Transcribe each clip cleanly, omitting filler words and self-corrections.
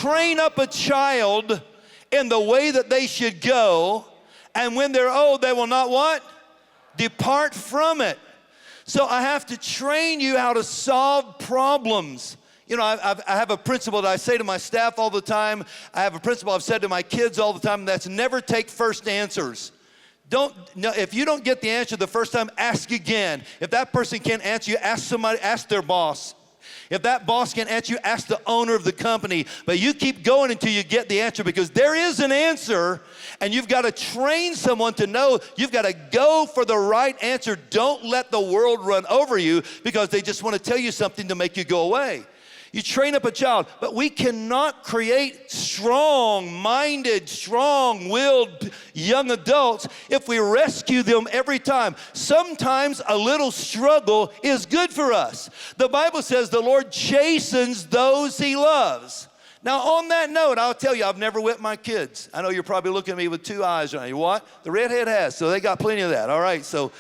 train up a child in the way that they should go, and when they're old, they will not what? Depart from it. So I have to train you how to solve problems. You know, I have a principle that I say to my staff all the time. I have a principle I've said to my kids all the time, and that's never take first answers. If you don't get the answer the first time, ask again. If that person can't answer you, ask somebody, ask their boss. If that boss can't answer you, ask the owner of the company. But you keep going until you get the answer, because there is an answer, and you've got to train someone to know you've got to go for the right answer. Don't let the world run over you because they just want to tell you something to make you go away. You train up a child, but we cannot create strong-minded, strong-willed young adults if we rescue them every time. Sometimes a little struggle is good for us. The Bible says the Lord chastens those he loves. Now, on that note, I'll tell you, I've never whipped my kids. I know you're probably looking at me with two eyes on you. What? The redhead has, so they got plenty of that. All right, so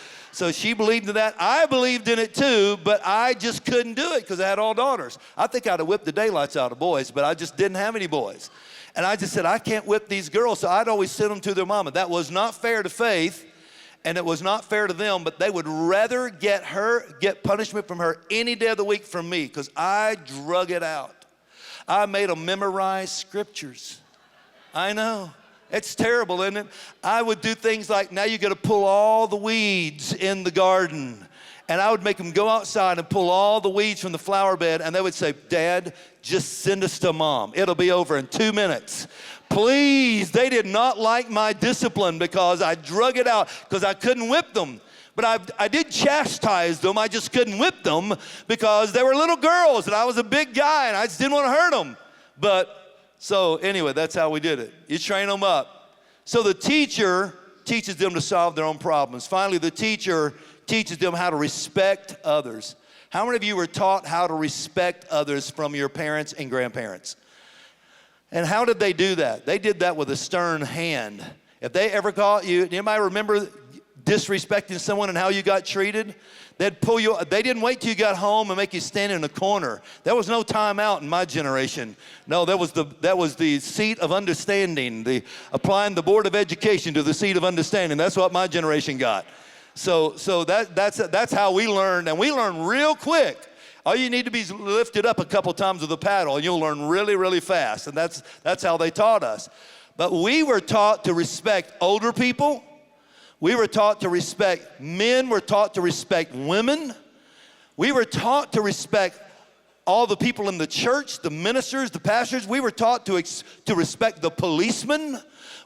she believed in that. I believed in it too, but I just couldn't do it because I had all daughters. I think I'd have whipped the daylights out of boys, but I just didn't have any boys. And I just said, I can't whip these girls, so I'd always send them to their mama. That was not fair to Faith, and it was not fair to them, but they would rather get punishment from her any day of the week from me because I drug it out. I made them memorize scriptures. I know. It's terrible, isn't it? I would do things like, now you got to pull all the weeds in the garden. And I would make them go outside and pull all the weeds from the flower bed. And they would say, Dad, just send us to Mom. It'll be over in 2 minutes. Please. They did not like my discipline because I drug it out because I couldn't whip them. But I did chastise them. I just couldn't whip them because they were little girls and I was a big guy and I just didn't want to hurt them. So anyway, that's how we did it. You train them up. So the teacher teaches them to solve their own problems. Finally, the teacher teaches them how to respect others. How many of you were taught how to respect others from your parents and grandparents? And how did they do that? They did that with a stern hand. If they ever caught you, anybody remember disrespecting someone and how you got treated? They'd pull you. They didn't wait till you got home and make you stand in a corner. There was no time out in my generation. No, that was the seat of understanding, applying the Board of Education to the seat of understanding. That's what my generation got. So that's how we learned, and we learned real quick. All you need to be lifted up a couple times with a paddle, and you'll learn really, really fast. And that's how they taught us. But we were taught to respect older people. We were taught to respect men. We're taught to respect women. We were taught to respect all the people in the church, the ministers, the pastors. We were taught to respect the policemen.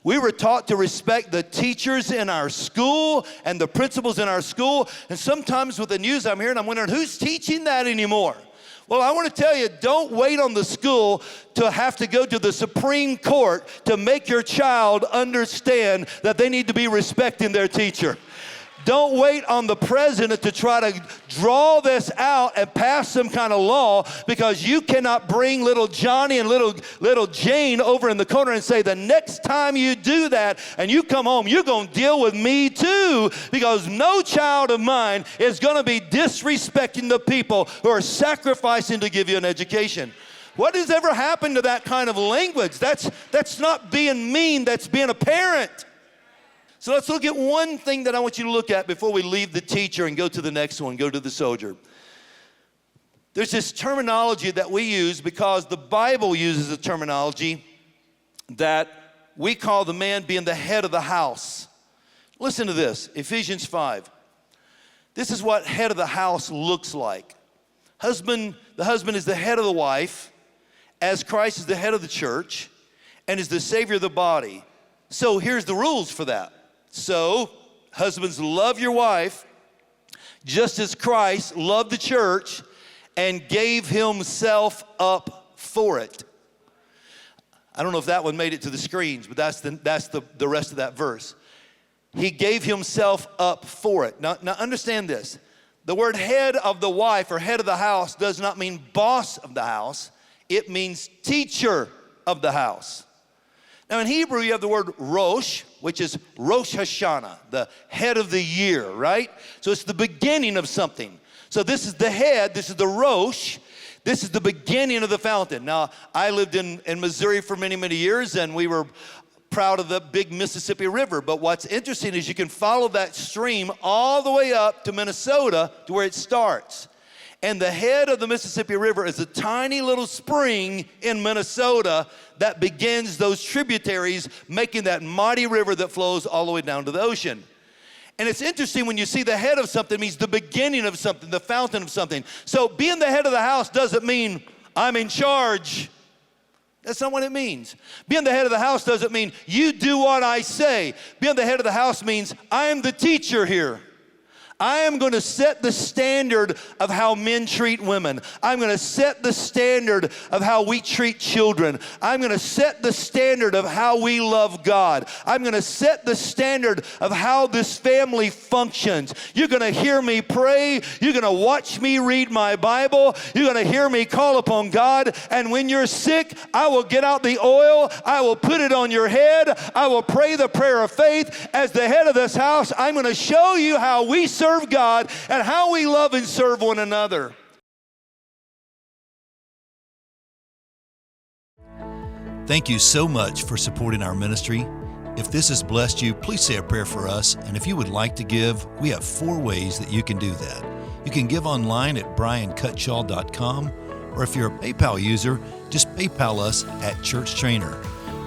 We were taught to respect the teachers in our school and the principals in our school. And sometimes with the news I'm hearing, I'm wondering, who's teaching that anymore? Well, I want to tell you, don't wait on the school to have to go to the Supreme Court to make your child understand that they need to be respecting their teacher. Don't wait on the president to try to draw this out and pass some kind of law, because you cannot bring little Johnny and little Jane over in the corner and say, the next time you do that and you come home, you're going to deal with me too, because no child of mine is going to be disrespecting the people who are sacrificing to give you an education. What has ever happened to that kind of language? That's not being mean, that's being a parent. So let's look at one thing that I want you to look at before we leave the teacher and go to the next one, go to the soldier. There's this terminology that we use because the Bible uses a terminology that we call the man being the head of the house. Listen to this, Ephesians 5. This is what head of the house looks like. The husband is the head of the wife, as Christ is the head of the church and is the Savior of the body. So here's the rules for that. So, husbands, love your wife just as Christ loved the church and gave himself up for it. I don't know if that one made it to the screens, but that's the rest of that verse. He gave himself up for it. Now understand this. The word head of the wife or head of the house does not mean boss of the house. It means teacher of the house. Now in Hebrew, you have the word Rosh, which is Rosh Hashanah, the head of the year, right? So it's the beginning of something. So this is the head, this is the Rosh. This is the beginning of the fountain. Now, I lived in Missouri for many, many years, and we were proud of the big Mississippi River. But what's interesting is you can follow that stream all the way up to Minnesota to where it starts. And the head of the Mississippi River is a tiny little spring in Minnesota that begins those tributaries, making that mighty river that flows all the way down to the ocean. And it's interesting when you see the head of something, it means the beginning of something, the fountain of something. So being the head of the house doesn't mean I'm in charge. That's not what it means. Being the head of the house doesn't mean you do what I say. Being the head of the house means I am the teacher here. I am going to set the standard of how men treat women. I'm going to set the standard of how we treat children. I'm going to set the standard of how we love God. I'm going to set the standard of how this family functions. You're going to hear me pray. You're going to watch me read my Bible. You're going to hear me call upon God. And when you're sick, I will get out the oil. I will put it on your head. I will pray the prayer of faith. As the head of this house, I'm going to show you how we serve God and how we love and serve one another. Thank you so much for supporting our ministry. If this has blessed you, please say a prayer for us. And if you would like to give, we have 4 ways that you can do that. You can give online at bryancutshall.com, or if you're a PayPal user, just PayPal us at Church Trainer.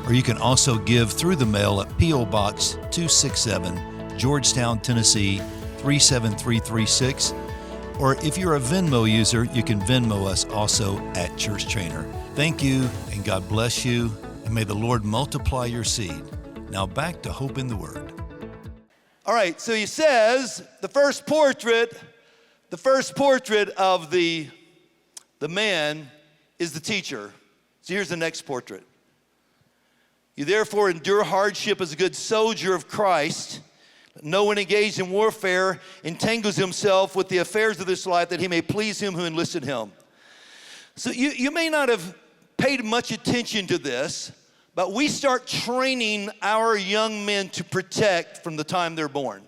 Or you can also give through the mail at P.O. Box 267, Georgetown, Tennessee 37336. Or if you're a Venmo user, you can Venmo us also at Church Trainer. Thank you, and God bless you, and may the Lord multiply your seed. Now back to Hope in the Word. All right, so he says the first portrait of the man is the teacher. So here's the next portrait. You therefore endure hardship as a good soldier of Christ. No one engaged in warfare entangles himself with the affairs of this life, that he may please him who enlisted him. So you may not have paid much attention to this, but we start training our young men to protect from the time they're born.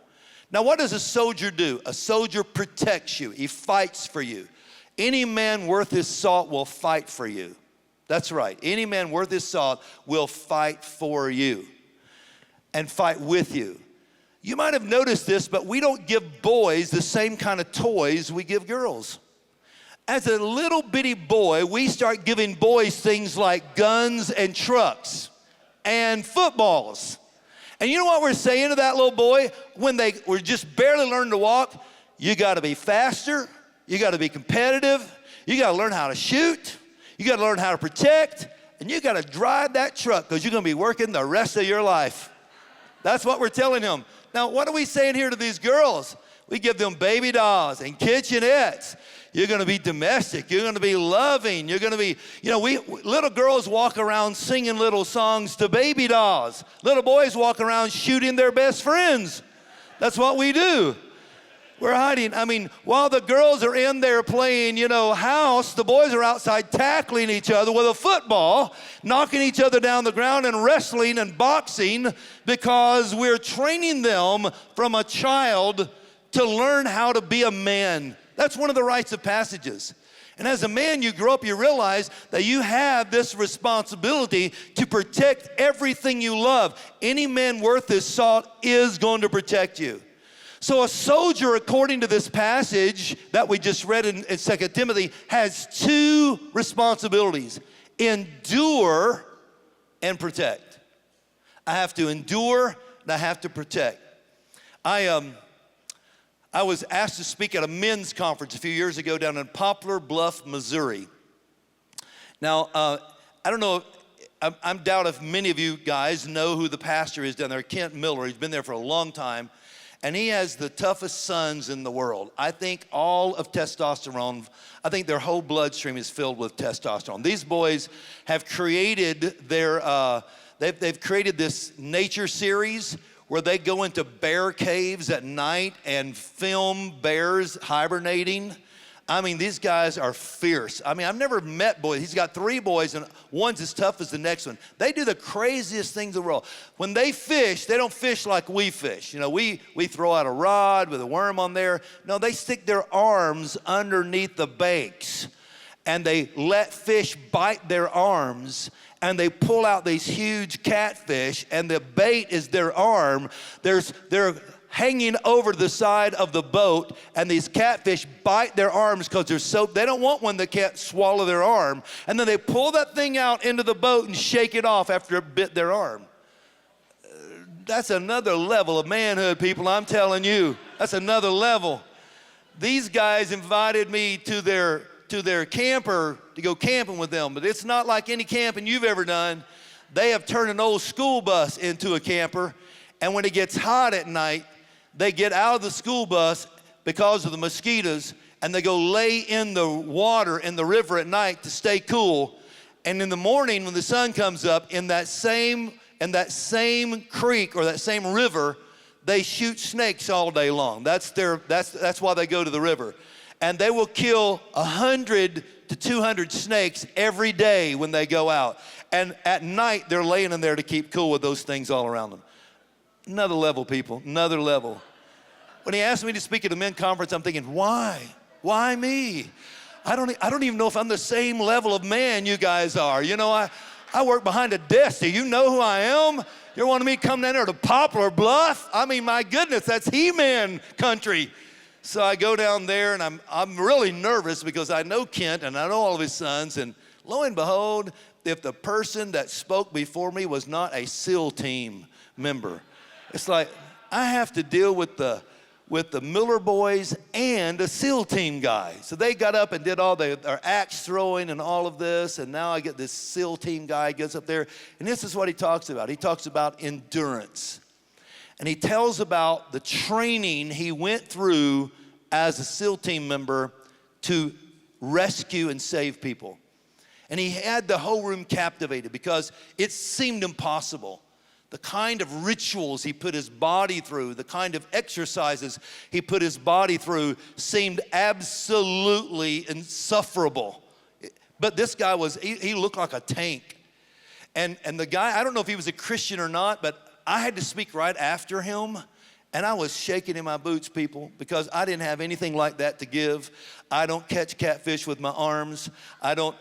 Now, what does a soldier do? A soldier protects you. He fights for you. Any man worth his salt will fight for you. That's right. Any man worth his salt will fight for you and fight with you. You might have noticed this, but we don't give boys the same kind of toys we give girls. As a little bitty boy, we start giving boys things like guns and trucks and footballs. And you know what we're saying to that little boy when they were just barely learning to walk? You got to be faster. You got to be competitive. You got to learn how to shoot. You got to learn how to protect. And you got to drive that truck because you're going to be working the rest of your life. That's what we're telling him. Now, what are we saying here to these girls? We give them baby dolls and kitchenettes. You're going to be domestic. You're going to be loving. You're going to be, little girls walk around singing little songs to baby dolls. Little boys walk around shooting their best friends. That's what we do. We're hiding. While the girls are in there playing, house, the boys are outside tackling each other with a football, knocking each other down the ground and wrestling and boxing, because we're training them from a child to learn how to be a man. That's one of the rites of passages. And as a man, you grow up, you realize that you have this responsibility to protect everything you love. Any man worth his salt is going to protect you. So a soldier, according to this passage that we just read in 2 Timothy, has 2 responsibilities: endure and protect. I have to endure and I have to protect. I was asked to speak at a men's conference a few years ago down in Poplar Bluff, Missouri. Now, I don't know, I doubt if many of you guys know who the pastor is down there, Kent Miller. He's been there for a long time. And he has the toughest sons in the world. I think all of testosterone, I think their whole bloodstream is filled with testosterone. These boys have created they've created this nature series where they go into bear caves at night and film bears hibernating. These guys are fierce. I've never met boys. He's got 3 boys, and one's as tough as the next one. They do the craziest things in the world. When they fish, they don't fish like we fish. We throw out a rod with a worm on there. No, they stick their arms underneath the banks, and they let fish bite their arms, and they pull out these huge catfish, and the bait is their arm. They're hanging over the side of the boat, and these catfish bite their arms because they don't want one that can't swallow their arm. And then they pull that thing out into the boat and shake it off after it bit their arm. That's another level of manhood, people, I'm telling you. That's another level. These guys invited me to their camper to go camping with them, but it's not like any camping you've ever done. They have turned an old school bus into a camper, and when it gets hot at night, they get out of the school bus because of the mosquitoes, and they go lay in the water in the river at night to stay cool. And in the morning when the sun comes up, in that same creek or that same river, they shoot snakes all day long. That's why they go to the river. And they will kill 100 to 200 snakes every day when they go out. And at night, they're laying in there to keep cool with those things all around them. Another level, people, another level. When he asked me to speak at a men's conference, I'm thinking, why? Why me? I don't even know if I'm the same level of man you guys are. You know, I work behind a desk. Do you know who I am? You're wanting me to come down there to Poplar Bluff? I mean, my goodness, that's He-Man country. So I go down there, and I'm really nervous because I know Kent, and I know all of his sons, and lo and behold, if the person that spoke before me was not a SEAL team member, it's like I have to deal with the Miller boys and a SEAL team guy. So they got up and did all their axe throwing and all of this, and now I get this SEAL team guy gets up there, and this is what he talks about. He talks about endurance. And he tells about the training he went through as a SEAL team member to rescue and save people. And he had the whole room captivated because it seemed impossible. The kind of rituals he put his body through, the kind of exercises he put his body through seemed absolutely insufferable. But this guy he looked like a tank. And the guy, I don't know if he was a Christian or not, but I had to speak right after him, and I was shaking in my boots, people, because I didn't have anything like that to give. I don't catch catfish with my arms. I don't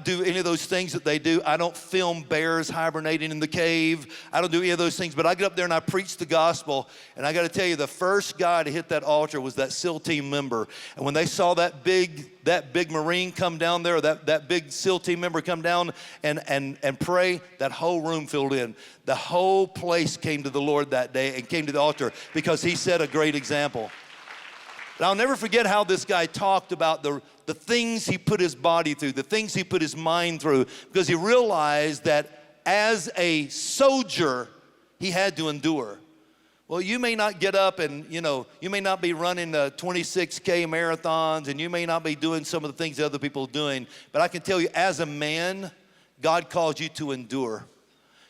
do any of those things that they do. I don't film bears hibernating in the cave. I don't do any of those things, but I get up there and I preach the gospel, and I got to tell you, the first guy to hit that altar was that SEAL team member. And when they saw that big Marine come down there, or that big SEAL team member come down and pray, that whole room filled in. The whole place came to the Lord that day and came to the altar because he set a great example. And I'll never forget how this guy talked about the things he put his body through, the things he put his mind through, because he realized that as a soldier, he had to endure. Well, you may not get up and, you may not be running the 26K marathons, and you may not be doing some of the things that other people are doing, but I can tell you, as a man, God calls you to endure.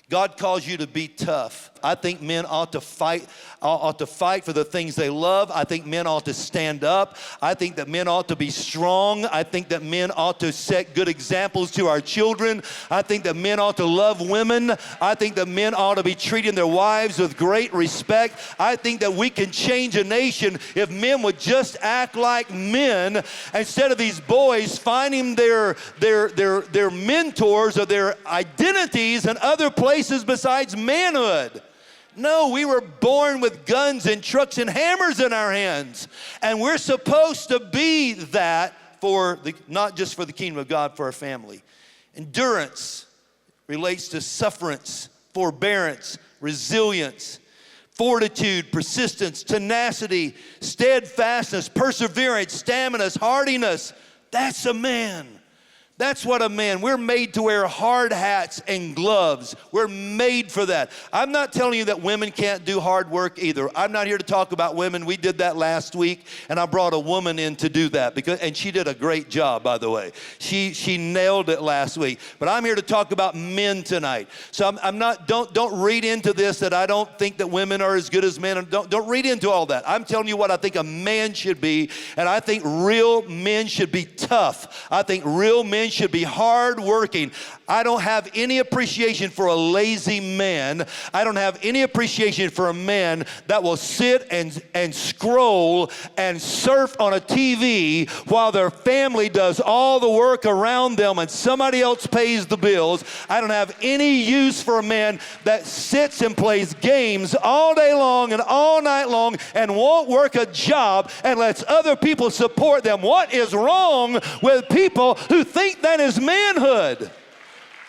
God calls you to be tough. I think men ought to fight for the things they love. I think men ought to stand up. I think that men ought to be strong. I think that men ought to set good examples to our children. I think that men ought to love women. I think that men ought to be treating their wives with great respect. I think that we can change a nation if men would just act like men instead of these boys finding their mentors or their identities in other places besides manhood. No, we were born with guns and trucks and hammers in our hands. And we're supposed to be that not just for the kingdom of God, for our family. Endurance relates to sufferance, forbearance, resilience, fortitude, persistence, tenacity, steadfastness, perseverance, stamina, hardiness. That's a man. That's what a man, we're made to wear hard hats and gloves. We're made for that. I'm not telling you that women can't do hard work either. I'm not here to talk about women. We did that last week, and I brought a woman in to do that and she did a great job, by the way. She nailed it last week. But I'm here to talk about men tonight. So don't read into this that I don't think that women are as good as men. Don't read into all that. I'm telling you what I think a man should be, and I think real men should be tough. I think real men should be hardworking. I don't have any appreciation for a lazy man. I don't have any appreciation for a man that will sit and scroll and surf on a TV while their family does all the work around them and somebody else pays the bills. I don't have any use for a man that sits and plays games all day long and all night long and won't work a job and lets other people support them. What is wrong with people who think that is manhood?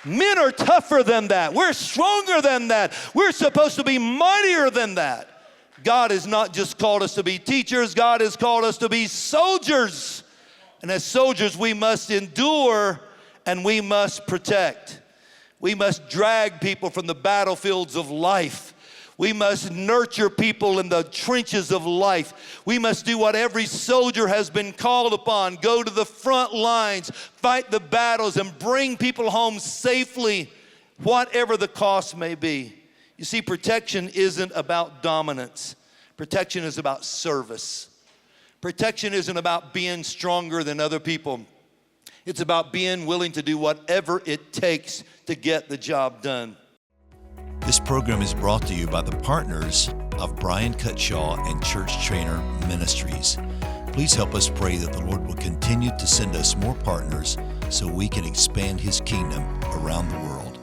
Men are tougher than that. We're stronger than that. We're supposed to be mightier than that. God has not just called us to be teachers. God has called us to be soldiers. And as soldiers, we must endure and we must protect. We must drag people from the battlefields of life. We must nurture people in the trenches of life. We must do what every soldier has been called upon. Go to the front lines, fight the battles, and bring people home safely, whatever the cost may be. You see, protection isn't about dominance. Protection is about service. Protection isn't about being stronger than other people. It's about being willing to do whatever it takes to get the job done. This program is brought to you by the partners of Bryan, Cutshall, and Church Trainer Ministries. Please help us pray that the Lord will continue to send us more partners so we can expand His kingdom around the world.